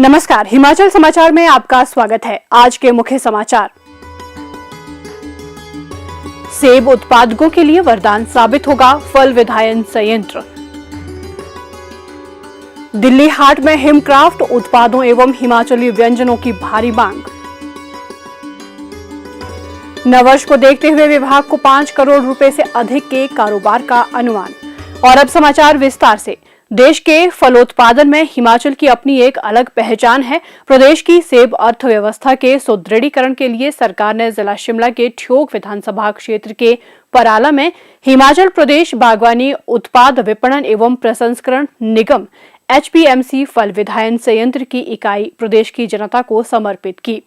नमस्कार, हिमाचल समाचार में आपका स्वागत है। आज के मुख्य समाचार। सेब उत्पादकों के लिए वरदान साबित होगा फल विधायन संयंत्र। दिल्ली हाट में हिमक्राफ्ट उत्पादों एवं हिमाचली व्यंजनों की भारी मांग। नववर्ष को देखते हुए विभाग को 5 करोड़ रुपए से अधिक के कारोबार का अनुमान। और अब समाचार विस्तार से। देश के फलोत्पादन में हिमाचल की अपनी एक अलग पहचान है। प्रदेश की सेब अर्थव्यवस्था के सुदृढ़ीकरण के लिए सरकार ने जिला शिमला के ठियोग विधानसभा क्षेत्र के पराला में हिमाचल प्रदेश बागवानी उत्पाद विपणन एवं प्रसंस्करण निगम HPMC फल विधायन संयंत्र की इकाई प्रदेश की जनता को समर्पित की।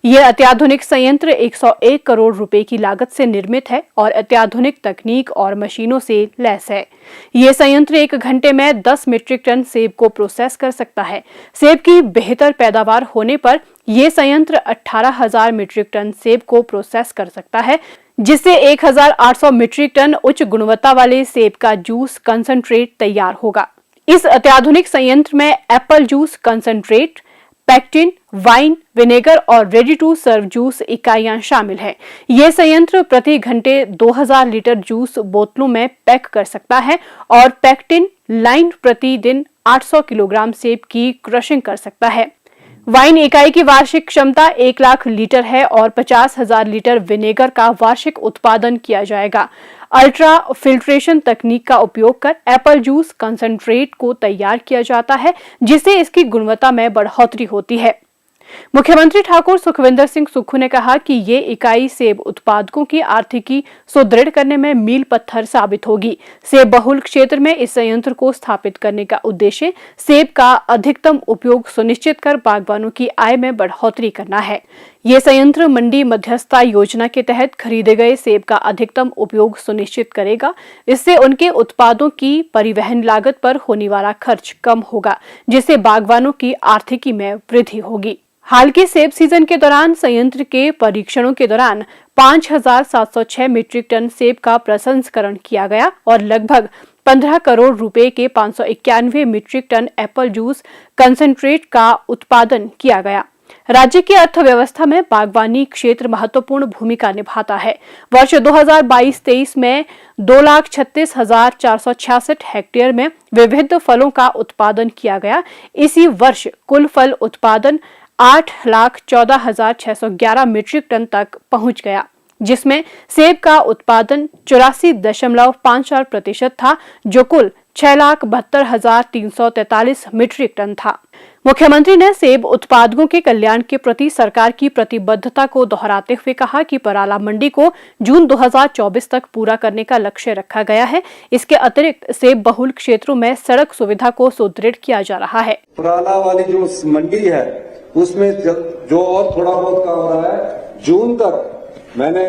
यह अत्याधुनिक संयंत्र 101 करोड़ रुपए की लागत से निर्मित है और अत्याधुनिक तकनीक और मशीनों से लैस है। यह संयंत्र 1 घंटे में 10 मीट्रिक टन सेब को प्रोसेस कर सकता है। सेब की बेहतर पैदावार होने पर यह संयंत्र 18,000 मीट्रिक टन सेब को प्रोसेस कर सकता है, जिससे 1,800 मीट्रिक टन उच्च गुणवत्ता वाले सेब का जूस कंसंट्रेट तैयार होगा। इस अत्याधुनिक संयंत्र में Apple juice concentrate, pectin, wine, vinegar और रेडी टू सर्व जूस इकाइयां शामिल हैं। यह संयंत्र प्रति घंटे 2000 लीटर जूस बोतलों में पैक कर सकता है और पैक्टिन लाइन प्रतिदिन 800 किलोग्राम सेब की क्रशिंग कर सकता है। वाइन इकाई की वार्षिक क्षमता 1 लाख लीटर है और 50,000 लीटर विनेगर का वार्षिक उत्पादन किया जाएगा। अल्ट्रा फिल्ट्रेशन तकनीक का उपयोग कर एप्पल जूस कंसंट्रेट को तैयार किया जाता है, जिससे इसकी गुणवत्ता में बढ़ोतरी होती है। मुख्यमंत्री ठाकुर सुखविंदर सिंह सुक्खू ने कहा कि ये इकाई सेब उत्पादकों की आर्थिकी सुदृढ़ करने में मील पत्थर साबित होगी। सेब बहुल क्षेत्र में इस संयंत्र को स्थापित करने का उद्देश्य सेब का अधिकतम उपयोग सुनिश्चित कर बागवानों की आय में बढ़ोतरी करना है। ये संयंत्र मंडी मध्यस्थता योजना के तहत खरीदे गए सेब का अधिकतम उपयोग सुनिश्चित करेगा। इससे उनके उत्पादों की परिवहन लागत पर होने वाला खर्च कम होगा, जिससे बागवानों की आर्थिकी में वृद्धि होगी। हाल के सेब सीजन के दौरान संयंत्र के परीक्षणों के दौरान 5,706 मीट्रिक टन सेब का प्रसंस्करण किया गया और लगभग 15 करोड़ रुपए के 591 metric ton apple juice concentrate का उत्पादन किया गया। राज्य की अर्थव्यवस्था में बागवानी क्षेत्र महत्वपूर्ण भूमिका निभाता है। वर्ष 2022-23 में 2,36,466 हेक्टेयर में विविध फलों का उत्पादन किया गया। इसी वर्ष कुल फल उत्पादन 8,14,611 मीट्रिक टन तक पहुंच गया, जिसमें सेब का उत्पादन 84.54% था, जो कुल 6,72,343 मीट्रिक टन था। मुख्यमंत्री ने सेब उत्पादकों के कल्याण के प्रति सरकार की प्रतिबद्धता को दोहराते हुए कहा कि पराला मंडी को जून 2024 तक पूरा करने का लक्ष्य रखा गया है। इसके अतिरिक्त सेब बहुल क्षेत्रों में सड़क सुविधा को सुदृढ़ किया जा रहा है। पराला वाली जो मंडी है उसमें जो और थोड़ा बहुत काम हो रहा है, जून तक मैंने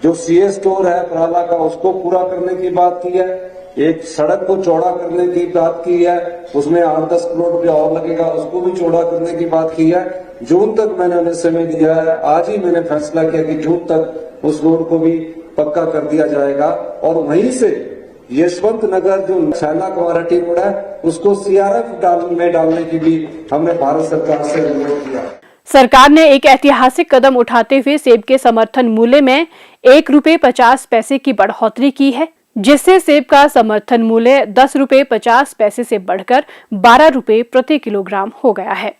जो सीए स्टोर है पराला का उसको पूरा करने की बात की है। एक सड़क को चौड़ा करने की बात की है, उसमें 8-10 करोड़ रुपया और लगेगा, उसको भी चौड़ा करने की बात की है। जून तक मैंने उन्हें समय दिया है। आज ही मैंने फैसला किया कि जून तक उस रोड को भी पक्का कर दिया जाएगा और वहीं से यशवंत नगर जो छैला क्वारटी रोड है उसको CRF में डालने की भी हमने भारत सरकार से अनुरोध किया। सरकार ने एक ऐतिहासिक कदम उठाते हुए सेब के समर्थन मूल्य में 1 रुपये 50 पैसे की बढ़ोतरी की है, जिससे सेब का समर्थन मूल्य 10 रुपये 50 पैसे से बढ़कर 12 रुपये प्रति किलोग्राम हो गया है।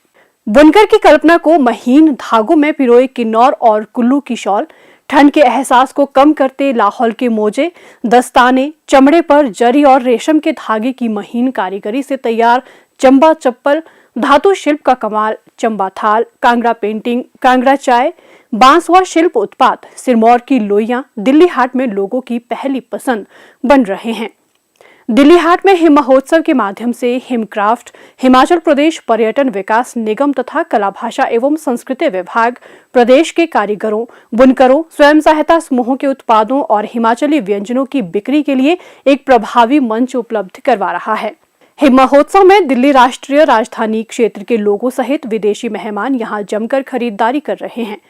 बुनकर की कल्पना को महीन धागों में पिरोए किन्नौर और कुल्लू की शॉल, ठंड के एहसास को कम करते लाहौल के मोजे, दस्ताने, चमड़े पर जरी और रेशम के धागे की महीन कारीगरी से तैयार चंबा चप्पल, धातु शिल्प का कमाल, चंबा थाल, कांगड़ा पेंटिंग, कांगड़ा चाय, बांस व शिल्प उत्पाद, सिरमौर की लोइयां दिल्ली हाट में लोगों की पहली पसंद बन रहे हैं। दिल्ली हाट में हिम महोत्सव के माध्यम से हिमक्राफ्ट, हिमाचल प्रदेश पर्यटन विकास निगम तथा कला भाषा एवं संस्कृति विभाग प्रदेश के कारीगरों, बुनकरों, स्वयं सहायता समूहों के उत्पादों और हिमाचली व्यंजनों की बिक्री के लिए एक प्रभावी मंच उपलब्ध करवा रहा है। हिम महोत्सव में दिल्ली राष्ट्रीय राजधानी क्षेत्र के लोगों सहित विदेशी मेहमान यहां जमकर खरीदारी कर रहे हैं।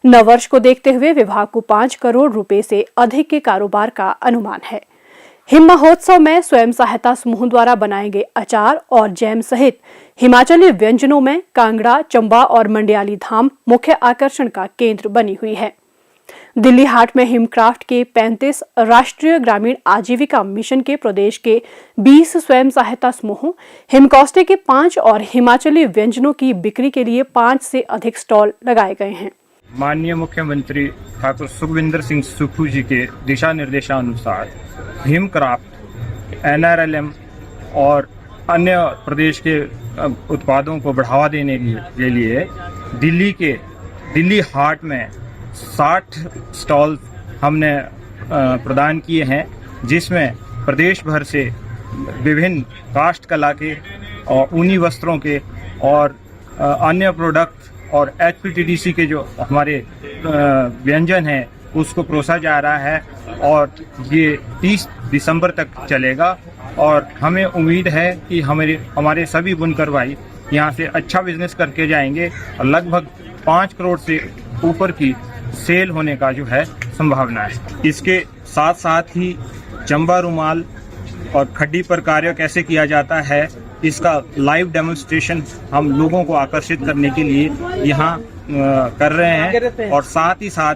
नववर्ष को देखते हुए विभाग को 5 करोड़ रुपए से अधिक के कारोबार का अनुमान है। हिम महोत्सव में स्वयं सहायता समूह द्वारा बनाए गए अचार और जैम सहित हिमाचली व्यंजनों में कांगड़ा, चंबा और मंडियाली धाम मुख्य आकर्षण का केंद्र बनी हुई है। दिल्ली हाट में हिमक्राफ्ट के 35 राष्ट्रीय ग्रामीण आजीविका मिशन के प्रदेश के 20 स्वयं सहायता समूहों, हिमकॉस्टे के 5 और हिमाचली व्यंजनों की बिक्री के लिए 5 से अधिक स्टॉल लगाए गए हैं। माननीय मुख्यमंत्री ठाकुर सुखविंदर सिंह सुक्खू जी के दिशा निर्देशानुसार हिमक्राफ्ट, NRLM और अन्य प्रदेश के उत्पादों को बढ़ावा देने के लिए दिल्ली हाट में 60 स्टॉल हमने प्रदान किए हैं, जिसमें प्रदेश भर से विभिन्न काष्ठ कला के और ऊनी वस्त्रों के और अन्य प्रोडक्ट और HPTDC के जो हमारे व्यंजन हैं उसको परोसा जा रहा है और ये 30 दिसंबर तक चलेगा। और हमें उम्मीद है कि हमारे सभी बुनकर भाई यहाँ से अच्छा बिजनेस करके जाएंगे और लगभग 5 करोड़ से ऊपर की सेल होने का जो है संभावना है। इसके साथ साथ ही चंबा रुमाल और खड्डी पर कार्य कैसे किया जाता है इसका लाइव डेमोन्स्ट्रेशन हम लोगों को आकर्षित करने के लिए यहाँ कर रहे हैं और साथ ही साथ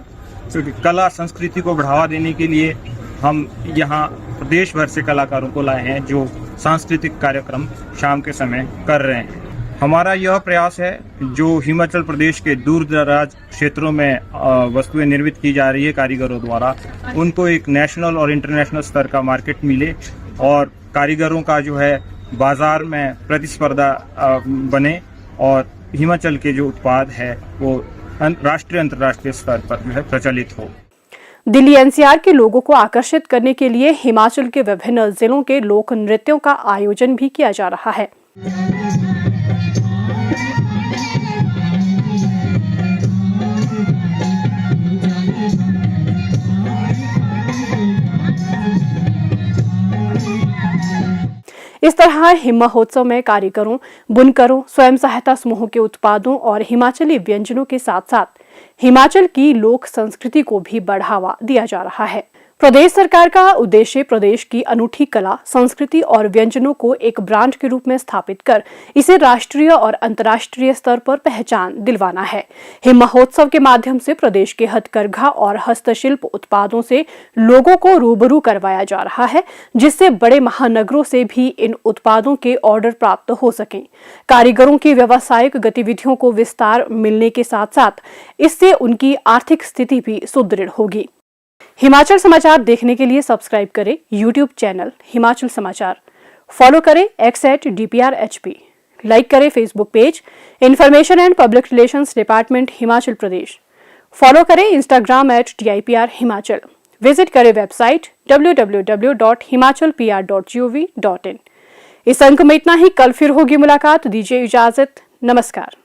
कला संस्कृति को बढ़ावा देने के लिए हम यहाँ प्रदेश भर से कलाकारों को लाए हैं जो सांस्कृतिक कार्यक्रम शाम के समय कर रहे हैं। हमारा यह प्रयास है जो हिमाचल प्रदेश के दूर दराज क्षेत्रों में वस्तुएं निर्मित की जा रही है कारीगरों द्वारा, उनको एक नेशनल और इंटरनेशनल स्तर का मार्केट मिले और कारीगरों का जो है बाजार में प्रतिस्पर्धा बने और हिमाचल के जो उत्पाद है वो राष्ट्रीय अंतर्राष्ट्रीय स्तर पर जो है प्रचलित हो। दिल्ली NCR के लोगों को आकर्षित करने के लिए हिमाचल के विभिन्न जिलों के लोक नृत्यों का आयोजन भी किया जा रहा है। इस तरह हिम महोत्सव में कारीगरों, बुनकरों, स्वयं सहायता समूहों के उत्पादों और हिमाचली व्यंजनों के साथ साथ हिमाचल की लोक संस्कृति को भी बढ़ावा दिया जा रहा है। प्रदेश सरकार का उद्देश्य प्रदेश की अनूठी कला, संस्कृति और व्यंजनों को एक ब्रांड के रूप में स्थापित कर इसे राष्ट्रीय और अंतर्राष्ट्रीय स्तर पर पहचान दिलवाना है। हिम महोत्सव के माध्यम से प्रदेश के हथकरघा और हस्तशिल्प उत्पादों से लोगों को रूबरू करवाया जा रहा है, जिससे बड़े महानगरों से भी इन उत्पादों के ऑर्डर प्राप्त हो सकें। कारीगरों की व्यावसायिक गतिविधियों को विस्तार मिलने के साथ साथ इससे उनकी आर्थिक स्थिति भी सुदृढ़ होगी। हिमाचल समाचार देखने के लिए सब्सक्राइब करें YouTube चैनल हिमाचल समाचार, फॉलो करें x@DPRHP, लाइक करें Facebook page information and public relations department Himachal Pradesh, follow करें Instagram @DIPR हिमाचल, विजिट करें वेबसाइट www.himachalpr.gov.in। इस अंक में इतना ही, कल फिर होगी मुलाकात, दीजिए इजाजत, नमस्कार।